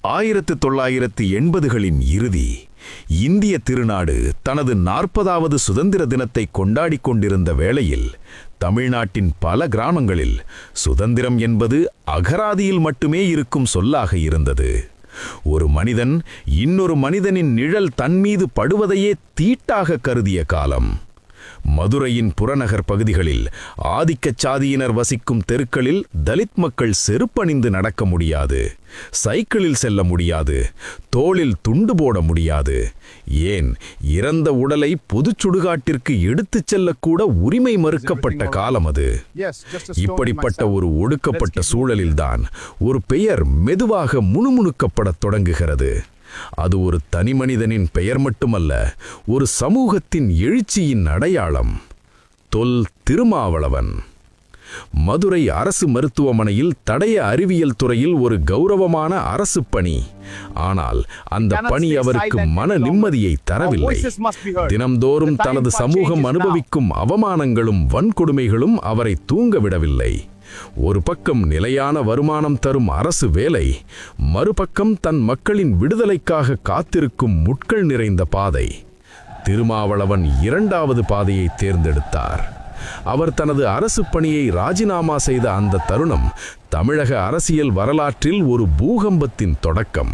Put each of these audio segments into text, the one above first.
1980களின் இறுதி இந்திய திருநாடு தனது 40வது சுதந்திர தினத்தை கொண்டாடிக் கொண்டிருந்த வேளையில் தமிழ்நாட்டின் பல கிராமங்களில் சுதந்திரம் என்பது அகராதியில் மட்டுமே இருக்கும் சொல்லாக இருந்தது. ஒரு மனிதன் இன்னொரு மனிதனின் நிழல் தன்மீது படுவதையே தீட்டாக கருதிய காலம். மதுரையின் புறநகர் பகுதிகளில் ஆதிக்கச் சாதியினர் வசிக்கும் தெருக்களில் தலித் மக்கள் செருப்பணிந்து நடக்க முடியாது, சைக்கிளில் செல்ல முடியாது, தோளில் துண்டு போட முடியாது, ஏன் இறந்த உடலை பொதுச் சுடுகாட்டிற்கு எடுத்துச் செல்லக்கூட உரிமை மறுக்கப்பட்ட காலம் அது. இப்படிப்பட்ட ஒரு ஒடுக்கப்பட்ட சூழலில்தான் ஒரு பெயர் மெதுவாக முணுமுணுக்கப்படத் தொடங்குகிறது. அது ஒரு தனிமனிதனின் பெயர் மட்டுமல்ல, ஒரு சமூகத்தின் எழுச்சியின் அடையாளம். தொல் திருமாவளவன். மதுரை அரசு மருத்துவமனையில் தடய அறிவியல் துறையில் ஒரு கௌரவமான அரசு பணி. ஆனால் அந்த பணி அவருக்கு மன நிம்மதியை தரவில்லை. தினம்தோறும் தனது சமூகம் அனுபவிக்கும் அவமானங்களும் வன்கொடுமைகளும் அவரை தூங்கவிடவில்லை. ஒரு பக்கம் நிலையான வருமானம் தரும் அரசு வேலை, மறுபக்கம் தன் மக்களின் விடுதலைக்காக காத்திருக்கும் முட்கள் நிறைந்த பாதை. திருமாவளவன் இரண்டாவது பாதையை தேர்ந்தெடுத்தார். அவர் தனது அரசு பணியை ராஜினாமா செய்த அந்த தருணம் தமிழக அரசியல் வரலாற்றில் ஒரு பூகம்பத்தின் தொடக்கம்.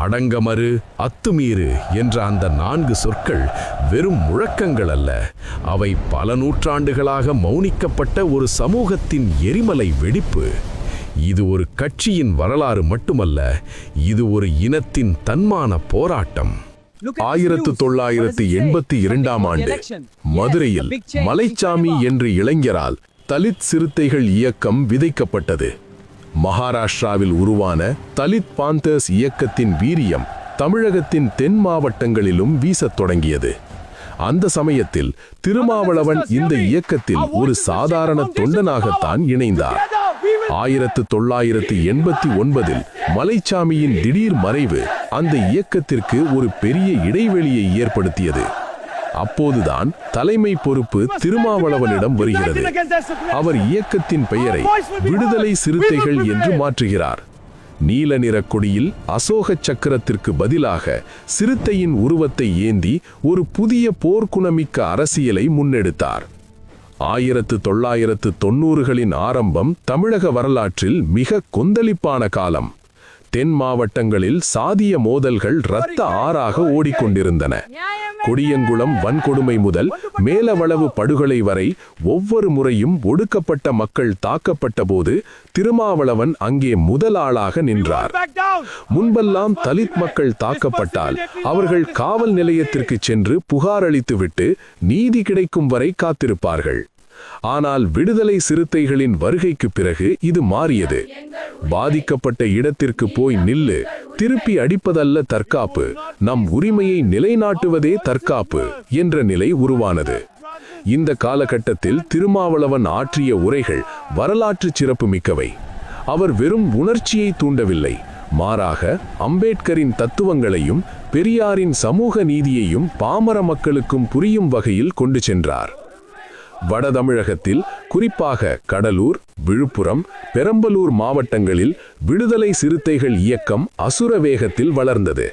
அடங்கமறு, அத்துமீறு என்ற அந்த 4 சொற்கள் வெறும் முழக்கங்கள் அல்ல, அவை பல நூற்றாண்டுகளாக மௌனிக்கப்பட்ட ஒரு சமூகத்தின் எரிமலை வெடிப்பு. இது ஒரு கட்சியின் வரலாறு மட்டுமல்ல, இது ஒரு இனத்தின் தன்மான போராட்டம். 1982ஆம் ஆண்டு மதுரையில் மலைச்சாமி என்ற இளைஞரால் தலித் சிறுத்தைகள் இயக்கம் விதைக்கப்பட்டது. மகாராஷ்டிராவில் உருவான தலித் பாந்தர்ஸ் இயக்கத்தின் வீரியம் தமிழகத்தின் தென் மாவட்டங்களிலும் வீசத் தொடங்கியது. அந்த சமயத்தில் திருமாவளவன் இந்த இயக்கத்தில் ஒரு சாதாரண தொண்டனாகத்தான் இணைந்தார். 1989இல் மலைச்சாமியின் திடீர் மறைவு அந்த இயக்கத்திற்கு ஒரு பெரிய இடைவெளியை ஏற்படுத்தியது. அப்போதுதான் தலைமை பொறுப்பு திருமாவளவனிடம் வருகிறது. அவர் இயக்கத்தின் பெயரை விடுதலை சிறுத்தைகள் என்று மாற்றுகிறார். நீல நிற கொடியில் அசோக சக்கரத்திற்கு பதிலாக சிறுத்தையின் உருவத்தை ஏந்தி ஒரு புதிய போர்க்குணமிக்க அரசியலை முன்னெடுத்தார். 1990களின் ஆரம்பம் தமிழக வரலாற்றில் மிக கொந்தளிப்பான காலம். தென் மாவட்டங்களில் சாதிய மோதல்கள் இரத்த ஆறாக ஓடிக்கொண்டிருந்தன. கொடியங்குளம் வன்கொடுமை முதல் மேலவளவு படுகொலை வரை ஒவ்வொரு முறையும் ஒடுக்கப்பட்ட மக்கள் தாக்கப்பட்ட போது திருமாவளவன் அங்கே முதல் ஆளாக நின்றார். முன்பெல்லாம் தலித் மக்கள் தாக்கப்பட்டால் அவர்கள் காவல் நிலையத்திற்கு சென்று புகார் அளித்துவிட்டு நீதி கிடைக்கும் வரை காத்திருப்பார்கள். ஆனால் விடுதலை சிறுத்தைகளின் வருகைக்கு பிறகு இது மாறியது. பாதிக்கப்பட்ட இடத்திற்கு போய் நில்லு, திருப்பி அடிப்பதல்ல தற்காப்பு, நம் உரிமையை நிலைநாட்டுவதே தற்காப்பு என்ற நிலை உருவானது. இந்த காலகட்டத்தில் திருமாவளவன் ஆற்றிய உரைகள் வரலாற்று சிறப்பு மிக்கவை. அவர் வெறும் உணர்ச்சியை தூண்டவில்லை, மாறாக அம்பேத்கரின் தத்துவங்களையும் பெரியாரின் சமூக நீதியையும் பாமர மக்களுக்கும் புரியும் வகையில் கொண்டு சென்றார். வட தமிழகத்தில், குறிப்பாக கடலூர், விழுப்புரம், பெரம்பலூர் மாவட்டங்களில் விடுதலை சிறுத்தைகள் இயக்கம் அசுர வேகத்தில் வளர்ந்தது.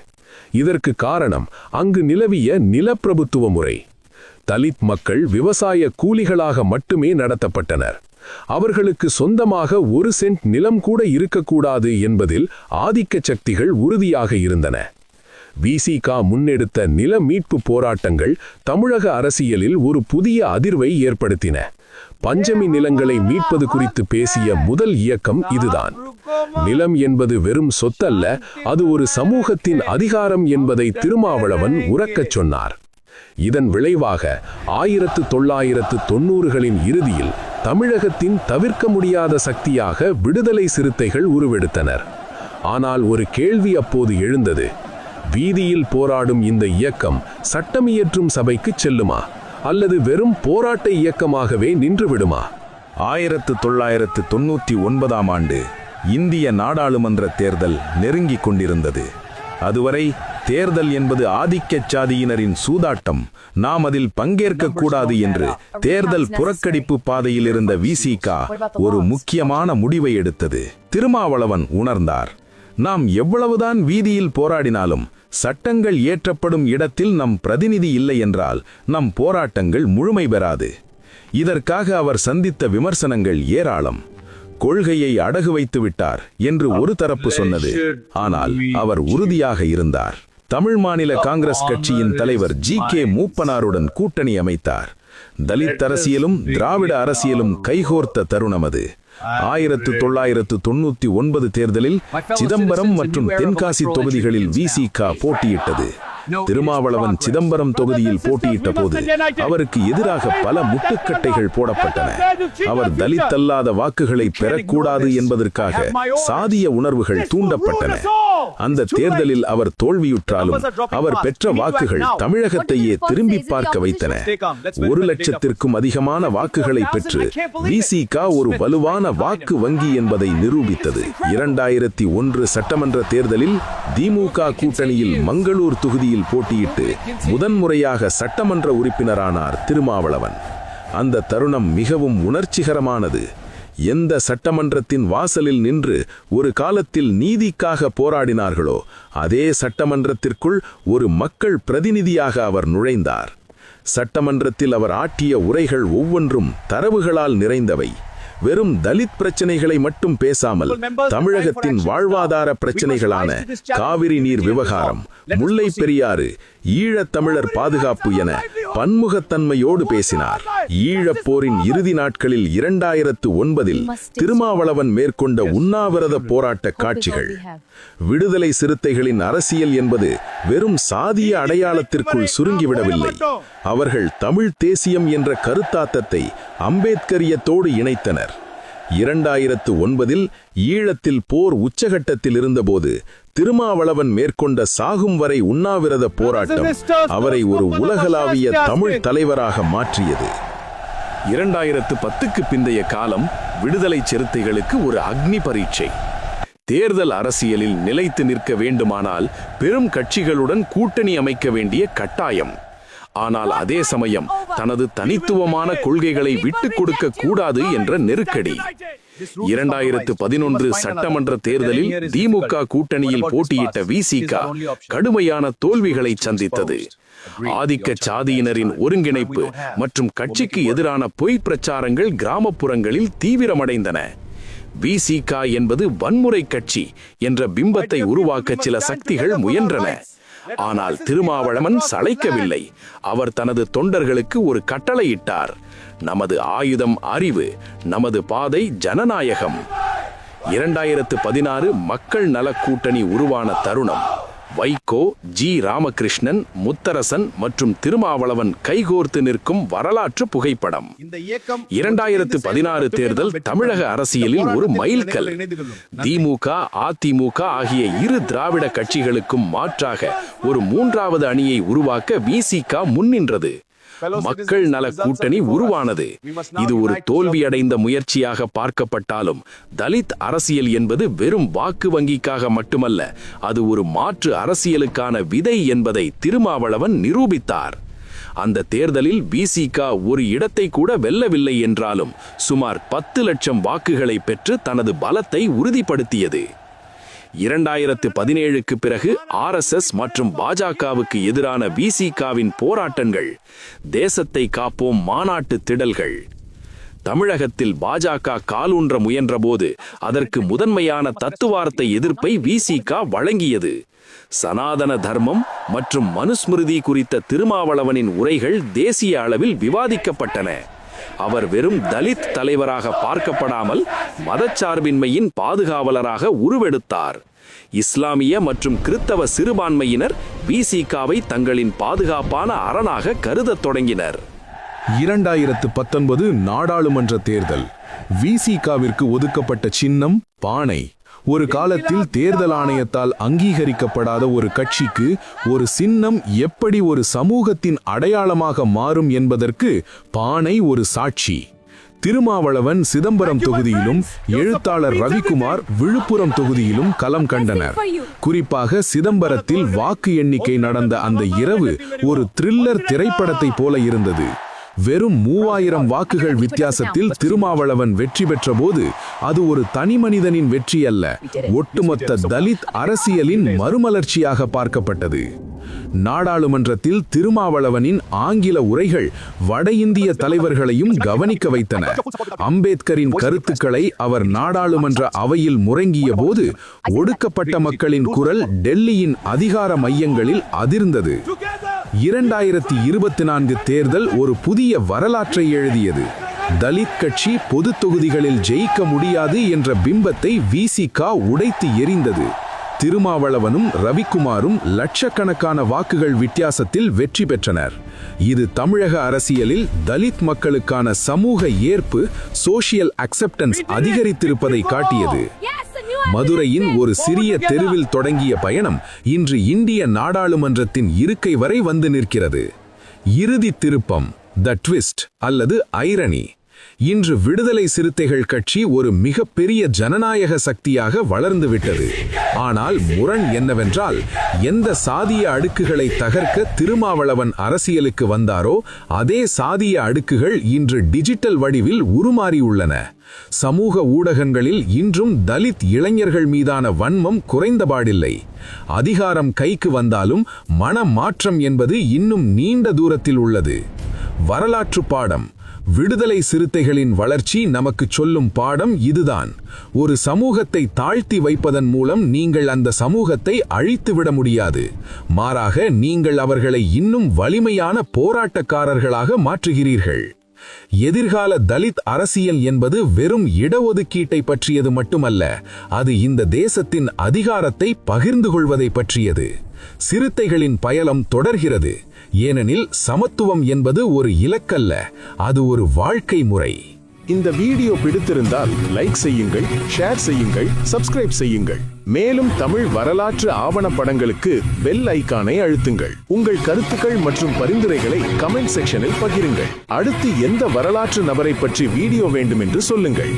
இதற்கு காரணம் அங்கு நிலவிய நிலப்பிரபுத்துவ முறை. தலித் மக்கள் விவசாய கூலிகளாக மட்டுமே நடத்தப்பட்டனர். அவர்களுக்கு சொந்தமாக 1 சென்ட் நிலம் கூட இருக்கக்கூடாது என்பதில் ஆதிக்க சக்திகள் உறுதியாக இருந்தன. விசிக முன்னெடுத்த நில மீட்பு போராட்டங்கள் தமிழக அரசியலில் ஒரு புதிய அதிர்வை ஏற்படுத்தின. பஞ்சமி நிலங்களை மீட்பது குறித்து பேசிய முதல் இயக்கம் இதுதான். நிலம் என்பது வெறும் சொத்தல்ல, அது ஒரு சமூகத்தின் அதிகாரம் என்பதை திருமாவளவன் உரக்கச் சொன்னார். இதன் விளைவாக 1990களின் இறுதியில் தமிழகத்தின் தவிர்க்க முடியாத சக்தியாக விடுதலை சிறுத்தைகள் உருவெடுத்தனர். ஆனால் ஒரு கேள்வி அப்போது எழுந்தது. வீதியில் போராடும் இந்த இயக்கம் சட்டமியற்றும் சபைக்கு செல்லுமா, அல்லது வெறும் போராட்ட இயக்கமாகவே நின்றுவிடுமா? 1999ஆம் ஆண்டு இந்திய நாடாளுமன்ற தேர்தல் நெருங்கிக் கொண்டிருந்தது. அதுவரை தேர்தல் என்பது ஆதிக்கச் சாதியினரின் சூதாட்டம், நாம் அதில் பங்கேற்கக்கூடாது என்று தேர்தல் புறக்கணிப்பு பாதையில் இருந்த விசிக ஒரு முக்கியமான முடிவை எடுத்தது. திருமாவளவன் உணர்ந்தார், நாம் எவ்வளவுதான் வீதியில் போராடினாலும் சட்டங்கள் இயற்றப்படும் இடத்தில் நம் பிரதிநிதி இல்லை என்றால் நம் போராட்டங்கள் முழுமை பெறாது. இதற்காக அவர் சந்தித்த விமர்சனங்கள் ஏராளம். கொள்கையை அடகு வைத்து விட்டார் என்று ஒரு தரப்பு சொன்னது. ஆனால் அவர் உறுதியாக இருந்தார். தமிழ் மாநில காங்கிரஸ் கட்சியின் தலைவர் ஜி.கே. மூப்பனாருடன் கூட்டணி அமைத்தார். தலித் அரசியலும் திராவிட அரசியலும் கைகோர்த்த தருணம் அது. 1999 தேர்தலில் சிதம்பரம் மற்றும் தென்காசி தொகுதிகளில் விசிக போட்டியிட்டது. திருமாவளவன் சிதம்பரம் தொகுதியில் போட்டியிட்ட போது அவருக்கு எதிராக பல முட்டுக்கட்டைகள் போடப்பட்டன. அவர் தலித் அல்லாத வாக்குகளை பெறக்கூடாது என்பதற்காக சாதிய உணர்வுகள் தூண்டப்பட்டன. அந்த தேர்தலில் அவர் தோல்வியுற்றாலும் அவர் பெற்ற வாக்குகள் தமிழகத்தையே திரும்பி பார்க்க வைத்தன. 1,00,000க்கும் அதிகமான வாக்குகளை பெற்று விசிக ஒரு வலுவான வாக்கு வங்கி என்பதை நிரூபித்தது. 2001 சட்டமன்ற தேர்தலில் திமுக கூட்டணியில் மங்களூர் தொகுதியில் போட்டியிட்டு முதன்முறையாக சட்டமன்ற உறுப்பினரானார் திருமாவளவன். அந்த தருணம் மிகவும் உணர்ச்சிகரமானது. எந்த சட்டமன்றத்தின் வாசலில் நின்று ஒரு காலத்தில் நீதிக்காக போராடினார்களோ அதே சட்டமன்றத்திற்குள் ஒரு மக்கள் பிரதிநிதியாக அவர் நுழைந்தார். சட்டமன்றத்தில் அவர் ஆற்றிய உரைகள் ஒவ்வொன்றும் தரவுகளால் நிறைந்தவை. வெறும் தலித் பிரச்சனைகளை மட்டும் பேசாமல் தமிழகத்தின் வாழ்வாதார பிரச்சனைகளான காவிரி நீர் விவகாரம், முல்லை பெரியாறு, ஈழத் தமிழர் பாதுகாப்பு என பன்முகத்தன்மையோடு பேசினார். ஈழப் போரின் இறுதி நாட்களில் 2009 திருமாவளவன் மேற்கொண்ட உண்ணாவிரத போராட்ட காட்சிகள். விடுதலை சிறுத்தைகளின் அரசியல் என்பது வெறும் சாதிய அடையாளத்திற்குள் சுருங்கிவிடவில்லை. அவர்கள் தமிழ் தேசியம் என்ற கருத்தாத்தத்தை அம்பேத்கரியத்தோடு இணைத்தனர். 2009 ஈழத்தில் போர் உச்சகட்டத்தில் இருந்தபோது திருமாவளவன் மேற்கொண்ட சாகும் வரை உண்ணாவிரத போராட்டம் அவரை ஒரு உலகளாவிய தமிழ் தலைவராக மாற்றியது. 2010க்கு பிந்தைய காலம் விடுதலை சிறுத்தைகளுக்கு ஒரு அக்னி பரீட்சை. தேர்தல் அரசியலில் நிலைத்து நிற்க வேண்டுமானால் பெரும் கட்சிகளுடன் கூட்டணி அமைக்க வேண்டிய கட்டாயம். ஆனால் அதே சமயம் தனது தனித்துவமான கொள்கைகளை விட்டுக் கொடுக்க கூடாது என்ற நெருக்கடி. 2011 சட்டமன்ற தேர்தலில் திமுக கூட்டணியில் போட்டியிட்ட விசிக கடுமையான தோல்விகளை சந்தித்தது. ஆதிக்க சாதியினரின் ஒருங்கிணைப்பு மற்றும் கட்சிக்கு எதிரான பொய் பிரச்சாரங்கள் கிராமப்புறங்களில் தீவிரமடைந்தன. விசிக என்பது வன்முறை கட்சி என்ற பிம்பத்தை உருவாக்க சில சக்திகள் முயன்றன. ஆனால் திருமாவளவன் சளைக்கவில்லை. அவர் தனது தொண்டர்களுக்கு ஒரு கட்டளையிட்டார்: நமது ஆயுதம் அறிவு, நமது பாதை ஜனநாயகம். 2016 மக்கள் நலக் கூட்டணி உருவான தருணம். வைகோ, ஜி. ராமகிருஷ்ணன், முத்தரசன் மற்றும் திருமாவளவன் கைகோர்த்து நிற்கும் வரலாற்று புகைப்படம். 2016 தேர்தல் தமிழக அரசியலில் ஒரு மைல்கல். திமுக, அதிமுக ஆகிய இரு திராவிட கட்சிகளுக்கும் மாற்றாக ஒரு மூன்றாவது அணியை உருவாக்க விசிக முன்னின்றது. மக்கள் நல கூட்டணி உருவானது. இது ஒரு தோல்வியடைந்த முயற்சியாக பார்க்கப்பட்டாலும் தலித் அரசியல் என்பது வெறும் வாக்கு வங்கிக்காக மட்டுமல்ல, அது ஒரு மாற்று அரசியலுக்கான விதை என்பதை திருமாவளவன் நிரூபித்தார். அந்த தேர்தலில் விசிக ஒரு இடத்தை கூட வெல்லவில்லை என்றாலும் சுமார் 10 லட்சம் வாக்குகளை பெற்று தனது பலத்தை உறுதிப்படுத்தியது. 2017க்கு பிறகு RSS மற்றும் பாஜகவுக்கு எதிரான விசிகவின் போராட்டங்கள், தேசத்தை காப்போம் மாநாட்டு திடல்கள். தமிழகத்தில் பாஜக காலூன்ற முயன்றபோது அதற்கு முதன்மையான தத்துவார்த்த எதிர்ப்பை விசிக வழங்கியது. சனாதன தர்மம் மற்றும் மனுஸ்மிருதி குறித்த திருமாவளவனின் உரைகள் தேசிய அளவில் விவாதிக்கப்பட்டன. அவர் வெறும் தலித் தலைவராக பார்க்கப்படாமல் மதச்சார்பின்மையின் பாதுகாவலராக உருவெடுத்தார். இஸ்லாமிய மற்றும் கிறித்தவ சிறுபான்மையினர் விசிகவை தங்களின் பாதுகாப்பான அரணாக கருதத் தொடங்கினர். 2019 நாடாளுமன்ற தேர்தல். விசிகவிற்கு ஒதுக்கப்பட்ட சின்னம் பானை. ஒரு காலத்தில் தேர்தல் ஆணையத்தால் அங்கீகரிக்கப்படாத ஒரு கட்சிக்கு ஒரு சின்னம் எப்படி ஒரு சமூகத்தின் அடையாளமாக மாறும் என்பதற்கு பானை ஒரு சாட்சி. திருமாவளவன் சிதம்பரம் தொகுதியிலும் எழுத்தாளர் ரவிக்குமார் விழுப்புரம் தொகுதியிலும் களம் கண்டனர். குறிப்பாக சிதம்பரத்தில் வாக்கு எண்ணிக்கை நடந்த அந்த இரவு ஒரு த்ரில்லர் திரைப்படத்தை போல இருந்தது. வெறும் 3000 வாக்குகள் வித்தியாசத்தில் திருமாவளவன் வெற்றி பெற்றபோது அது ஒரு தனிமனிதனின் வெற்றி அல்ல, ஒட்டுமொத்த தலித் அரசியலின் மறுமலர்ச்சியாக பார்க்கப்பட்டது. நாடாளுமன்றத்தில் திருமாவளவனின் ஆங்கில உரைகள் வட இந்திய தலைவர்களையும் கவனிக்க வைத்தன. அம்பேத்கரின் கருத்துக்களை அவர் நாடாளுமன்ற அவையில் முழங்கிய போது ஒடுக்கப்பட்ட மக்களின் குரல் டெல்லியின் அதிகார மையங்களில் அதிர்ந்தது. 2024 தேர்தல் ஒரு புதிய வரலாற்றை எழுதியது. தலித் கட்சி பொது தொகுதிகளில் ஜெயிக்க முடியாது என்ற பிம்பத்தை விசிக உடைத்து எறிந்தது. திருமாவளவனும் ரவிக்குமாரும் லட்சக்கணக்கான வாக்குகள் வித்தியாசத்தில் வெற்றி பெற்றனர். இது தமிழக அரசியலில் தலித் மக்களுக்கான சமூக ஏற்பு, சோஷியல் அக்செப்டன்ஸ் அதிகரித்திருப்பதை காட்டியது. மதுரையின் ஒரு சிறிய தெருவில் தொடங்கிய பயணம் இன்று இந்திய நாடாளுமன்றத்தின் இருக்கை வரை வந்து நிற்கிறது. இறுதி திருப்பம், த ட்விஸ்ட் அல்லது ஐரணி. இன்று விடுதலை சிறுத்தைகள் கட்சி ஒரு மிகப்பெரிய ஜனநாயக சக்தியாக வளர்ந்துவிட்டது. ஆனால் முரண் என்னவென்றால், எந்த சாதிய அடுக்குகளை தகர்க்க திருமாவளவன் அரசியலுக்கு வந்தாரோ அதே சாதிய அடுக்குகள் இன்று டிஜிட்டல் வடிவில் உருமாறியுள்ளன. சமூக ஊடகங்களில் இன்றும் தலித் இளைஞர்கள் மீதான வன்மம் குறைந்தபாடில்லை. அதிகாரம் கைக்கு வந்தாலும் மன மாற்றம் என்பது இன்னும் நீண்ட தூரத்தில் உள்ளது. வரலாற்று பாடம். விடுதலை சிறுத்தைகளின் வளர்ச்சி நமக்கு சொல்லும் பாடம் இதுதான். ஒரு சமூகத்தை தாழ்த்தி வைப்பதன் மூலம் நீங்கள் அந்த சமூகத்தை அழித்துவிட முடியாது. மாறாக நீங்கள் அவர்களை இன்னும் வலிமையான போராட்டக்காரர்களாக மாற்றுகிறீர்கள். எதிர்கால தலித் அரசியல் என்பது வெறும் இடஒதுக்கீட்டை பற்றியது மட்டுமல்ல, அது இந்த தேசத்தின் அதிகாரத்தை பகிர்ந்து கொள்வதை பற்றியது. சிறுத்தைகளின் பயணம் தொடர்கிறது. ஏனெனில் சமத்துவம் என்பது ஒரு இலக்கல்ல, அது ஒரு வாழ்க்கை முறை. இந்த வீடியோ பிடித்திருந்தால் லைக் செய்யுங்கள், ஷேர் செய்யுங்கள், சப்ஸ்கிரைப் செய்யுங்கள். மேலும் தமிழ் வரலாற்று ஆவணப்படங்களுக்கு பெல் ஐகானை அழுத்துங்கள். உங்கள் கருத்துக்கள் மற்றும் பரிந்துரைகளை கமெண்ட் செக்ஷனில் பகிருங்கள். அடுத்து எந்த வரலாற்று நபரை பற்றி வீடியோ வேண்டும் என்று சொல்லுங்கள்.